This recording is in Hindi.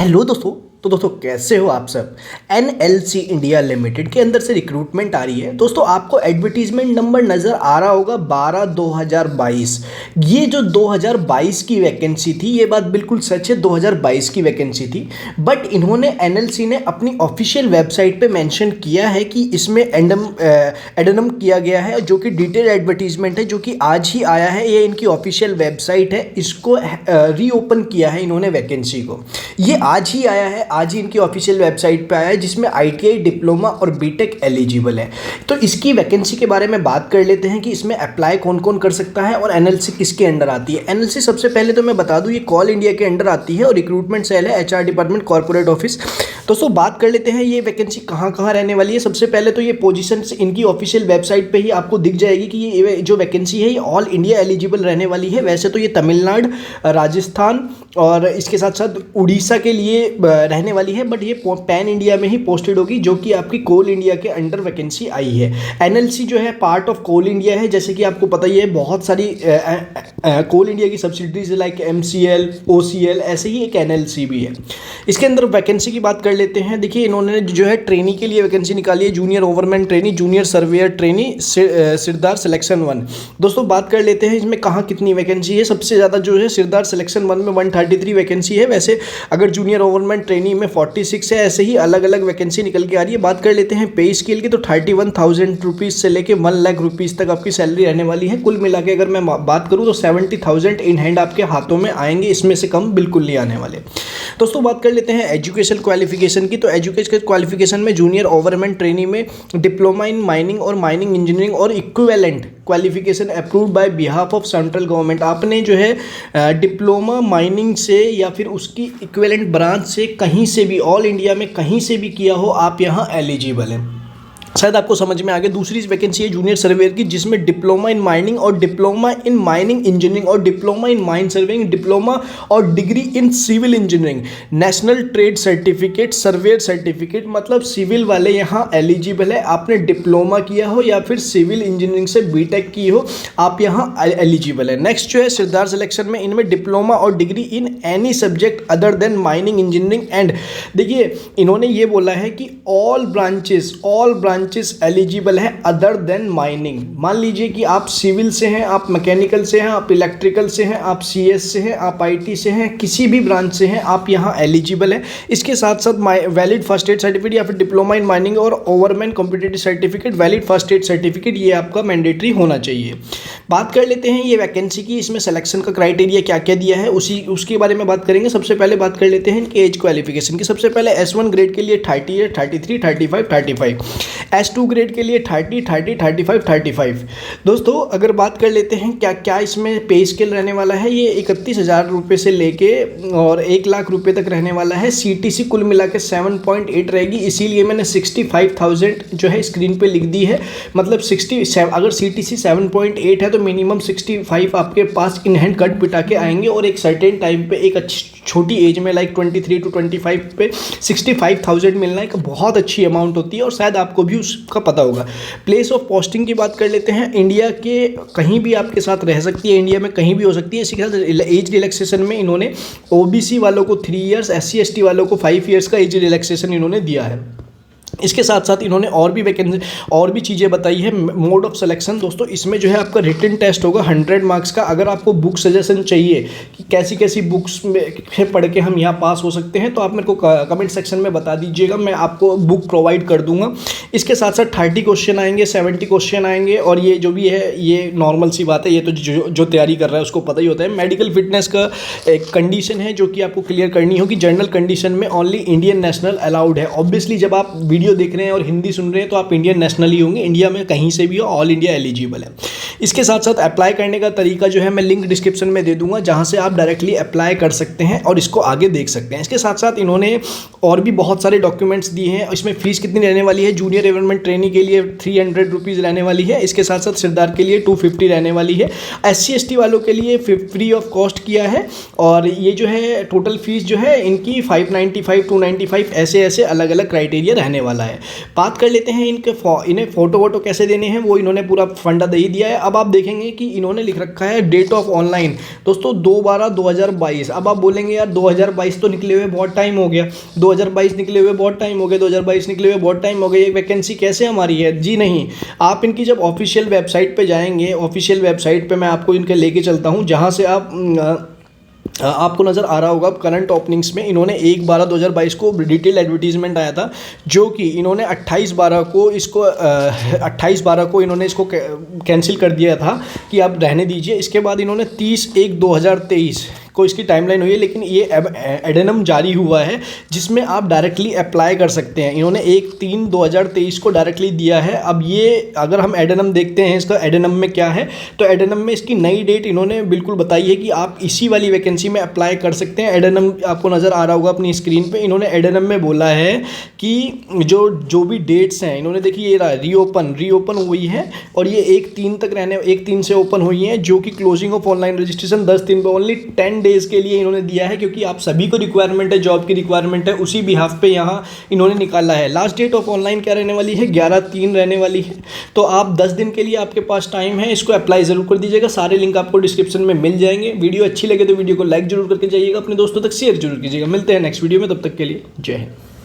हेलो दोस्तों। तो दोस्तों कैसे हो आप सब। एनएलसी इंडिया लिमिटेड के अंदर से रिक्रूटमेंट आ रही है दोस्तों। आपको एडवर्टीजमेंट नंबर नज़र आ रहा होगा 12/2022। ये जो 2022 की वैकेंसी थी, ये बात बिल्कुल सच है, 2022 की वैकेंसी थी। बट इन्होंने एनएलसी ने अपनी ऑफिशियल वेबसाइट पे मेंशन किया है कि इसमें एडेनम किया गया है, जो कि डिटेल एडवर्टीजमेंट है, जो कि आज ही आया है। ये इनकी ऑफिशियल वेबसाइट है, इसको रीओपन किया है इन्होंने वैकेंसी को। ये आज ही आया है, आज ही इनकी ऑफिशियल वेबसाइट पे आया है, जिसमें आईटीआई डिप्लोमा और बीटेक एलिजिबल है। तो इसकी वैकेंसी के बारे में बात कर लेते हैं कि इसमें अप्लाई कौन कौन कर सकता है और एनएलसी किसके अंडर आती है। एनएलसी सबसे पहले तो मैं बता दूं, ये कॉल इंडिया के अंडर आती है और रिक्रूटमेंट सेल है एचआर डिपार्टमेंट कॉर्पोरेट ऑफिस। दोस्तों बात कर लेते हैं ये वैकेंसी कहाँ कहाँ रहने वाली है। सबसे पहले तो ये पोजीशन इनकी ऑफिशियल वेबसाइट पे ही आपको दिख जाएगी कि ये जो वैकेंसी है ये ऑल इंडिया एलिजिबल रहने वाली है। वैसे तो ये तमिलनाडु, राजस्थान और इसके साथ साथ उड़ीसा के लिए रहने वाली है, बट ये पैन इंडिया में ही पोस्टेड होगी, जो कि आपकी कोल इंडिया के अंडर वैकेंसी आई है। एनएलसी जो है पार्ट ऑफ कोल इंडिया है, जैसे कि आपको पता ही है, बहुत सारी कोल इंडिया की सब्सिडरीज लाइक एमसीएल, ओसीएल, ऐसे ही एक एनएलसी भी है। इसके अंदर वैकेंसी की बात कर लेते हैं। देखिए इन्होंने जो है ट्रेनी के लिए वैकेंसी निकाली है, junior overman trainee, junior surveyor trainee, sirdar selection 1। दोस्तों बात कर लेते हैं इसमें कहाँ कितनी वैकेंसी है। सबसे ज़्यादा जो है सिरदार सिलेक्शन 1 में 133 वैकेंसी है। वैसे अगर जूनियर ओवरमैन ट्रेनी में 46 है। ऐसे ही अलग अलग वैकेंसी निकल के आ रही है। बात कर लेते हैं पे स्केल की, तो 31,000 रुपीज़ से लेके 1 लाख रुपीज़ तक आपकी सैलरी रहने वाली है। कुल मिला के अगर मैं बात करूँ तो 70,000 इन हैंड आपके हाथों में आएंगे, इसमें से कम बिल्कुल नहीं आने वाले। दोस्तों बात कर लेते हैं एजुकेशन क्वालिफिकेशन की, तो एजुकेशन क्वालिफिकेशन में जूनियर ओवरमैन ट्रेनी में डिप्लोमा इन माइनिंग और माइनिंग इंजीनियरिंग और equivalent qualification approved by behalf of central government. आपने जो है डिप्लोमा माइनिंग से या फिर उसकी इक्विवेलेंट ब्रांच से कहीं से भी ऑल इंडिया में कहीं से भी किया हो, आप यहाँ एलिजिबल हैं। शायद आपको समझ में आ गया। दूसरी वैकेंसी है जूनियर सर्वेयर की, जिसमें डिप्लोमा इन माइनिंग और डिप्लोमा इन माइनिंग इंजीनियरिंग और diploma in mine surveying, diploma और degree in civil engineering, national trade certificate, surveyor certificate, मतलब सिविल वाले यहाँ एलिजिबल है। आपने डिप्लोमा किया हो या फिर सिविल इंजीनियरिंग से बीटेक की हो, आप यहाँ एलिजिबल है। नेक्स्ट जो है सिरदार सिलेक्शन में, इनमें डिप्लोमा और degree in any subject other than mining engineering and, देखिए इन्होंने ये बोला है कि ऑल ब्रांचेस एलिजिबल है अदर देन माइनिंग। मान लीजिए कि आप सिविल से हैं, आप मैकेनिकल से हैं, आप इलेक्ट्रिकल से हैं, आप सीएस से हैं, आप आईटी से हैं, किसी भी ब्रांच से हैं, आप यहाँ एलिजिबल है। इसके साथ साथ वैलिड फर्स्ट एड सर्टिफिकेट या फिर डिप्लोमा इन माइनिंग और ओवरमैन competitive certificate, valid first aid certificate, ये आपका मैंडेटरी होना चाहिए। बात कर लेते हैं ये वैकेंसी की, इसमें सिलेक्शन का क्राइटेरिया क्या क्या दिया है उसके बारे में बात करेंगे। सबसे पहले बात कर लेते हैं इनके एज क्वालिफिकेशन की। सबसे पहले S1 ग्रेड के लिए 30 है, 33, 35, 35, S2 ग्रेड के लिए 30, 30, 35, 35। दोस्तों अगर बात कर लेते हैं क्या क्या इसमें पे स्केल रहने वाला है, ये 31,000 रुपये से लेके और 1 लाख रुपये तक रहने वाला है। सीटीसी कुल मिला के 7.8 रहेगी, इसीलिए मैंने 65,000 जो है स्क्रीन पे लिख दी है। मतलब 67, अगर सीटीसी 7.8 है तो मिनिमम 65 आपके पास इन हैंड कट पिटा के आएंगे, और एक सर्टेन टाइम पे एक अच्छी छोटी एज में लाइक 23 to 25 पे 65,000 मिलना एक बहुत अच्छी अमाउंट होती है, और शायद आपको भी उसका पता होगा। प्लेस ऑफ पोस्टिंग की बात कर लेते हैं। इंडिया के कहीं भी आपके साथ रह सकती है, इंडिया में कहीं भी हो सकती है। इसी के साथ एज रिलैक्सेशन में इन्होंने ओबीसी वालों को 3 ईयर्स, SC ST वालों को 5 ईयर्स का एज रिलैक्सेशन इन्होंने दिया है। इसके साथ साथ इन्होंने और भी वैकेंसी और भी चीज़ें बताई है। मोड ऑफ सिलेक्शन दोस्तों, इसमें जो है आपका रिटन टेस्ट होगा 100 मार्क्स का। अगर आपको बुक सजेशन चाहिए कि कैसी कैसी बुक्स में पढ़ के हम यहाँ पास हो सकते हैं, तो आप मेरे को कमेंट सेक्शन में बता दीजिएगा, मैं आपको बुक प्रोवाइड कर दूंगा। इसके साथ साथ 30 क्वेश्चन आएंगे, 70 क्वेश्चन आएंगे, और ये जो भी है ये नॉर्मल सी बात है, ये तो जो तैयारी कर रहा है उसको पता ही होता है। मेडिकल फिटनेस का एक कंडीशन है जो कि आपको क्लियर करनी होगी। जनरल कंडीशन में ओनली इंडियन नेशनल अलाउड है। ऑब्वियसली जब आप वीडियो देख रहे हैं और हिंदी सुन रहे हैं तो आप इंडियन नेशनल ही होंगे, इंडिया में कहीं से भी हो, ऑल इंडिया एलिजिबल है। इसके साथ साथ अप्लाई करने का तरीका जो है मैं लिंक डिस्क्रिप्शन में दे दूंगा, जहां से आप डायरेक्टली अप्लाई कर सकते हैं और इसको आगे देख सकते हैं। इसके साथ साथ इन्होंने और भी बहुत सारे डॉक्यूमेंट्स दिए हैं। इसमें फीस कितनी रहने वाली है, जूनियर एवरमेंट ट्रेनी के लिए 300 रुपीज़ रहने वाली है। इसके साथ साथ सिरदार के लिए 250 रहने वाली है। SC ST वालों के लिए फ्री ऑफ कॉस्ट किया है, और ये जो है टोटल फीस जो है इनकी 595, 295 ऐसे अलग अलग क्राइटेरिया रहने वाला वाला है। बात कर लेते हैं इन्हें फ़ोटो वोटो कैसे देने हैं, वो इन्होंने पूरा फंडा दे ही दिया है। अब आप देखेंगे कि इन्होंने लिख रखा है डेट ऑफ ऑनलाइन दोस्तों 2/12/2022। अब आप बोलेंगे यार 2022 तो निकले हुए बहुत टाइम हो गया, 2022 निकले हुए बहुत टाइम हो गया, 2022 निकले हुए बहुत टाइम हो गया, ये वैकेंसी कैसे हमारी है? जी नहीं, आप इनकी जब ऑफिशियल वेबसाइट पे जाएंगे, ऑफिशियल वेबसाइट पे मैं आपको इनके लेके चलता हूँ, जहाँ से आपको नज़र आ रहा होगा करंट ओपनिंग्स में इन्होंने 1/12/2022 को डिटेल एडवर्टीजमेंट आया था, जो कि इन्होंने 28/12 को इन्होंने इसको कैंसिल कर दिया था कि आप रहने दीजिए। इसके बाद इन्होंने 30/1/2023 को इसकी टाइमलाइन हुई है, लेकिन ये एडेनम जारी हुआ है जिसमें आप डायरेक्टली अप्लाई कर सकते हैं। इन्होंने 1/3/2023 को डायरेक्टली दिया है। अब ये अगर हम एडेनम देखते हैं इसका एडेनम में क्या है, तो एडेनम में इसकी नई डेट इन्होंने बिल्कुल बताई है कि आप इसी वाली वैकेंसी में अप्लाई कर सकते हैं। एडेनम आपको नज़र आ रहा होगा अपनी स्क्रीन पे। इन्होंने एडेनम में बोला है कि जो भी डेट्स हैं, इन्होंने देखिए ये रीओपन हुई है और ये 1/3 से ओपन हुई हैं, जो कि क्लोजिंग ऑफ ऑनलाइन रजिस्ट्रेशन 10 दिन पर ओनली 10 डेज के लिए इन्होंने दिया है, क्योंकि आप सभी को रिक्वायरमेंट है, जॉब की रिक्वायरमेंट है, उसी बिहाफ पे यहाँ इन्होंने निकाला है। लास्ट डेट ऑफ ऑनलाइन क्या रहने वाली है? 11/3 रहने वाली है। तो आप 10 दिन के लिए आपके पास टाइम है, इसको अप्लाई ज़रूर कर दीजिएगा। सारे लिंक आपको डिस्क्रिप्शन में मिल जाएंगे। वीडियो अच्छी लगे तो वीडियो को लाइक जरूर करके जाइएगा, अपने दोस्तों तक शेयर जरूर कीजिएगा। मिलते हैं नेक्स्ट वीडियो में, तब तक के लिए जय हिंद।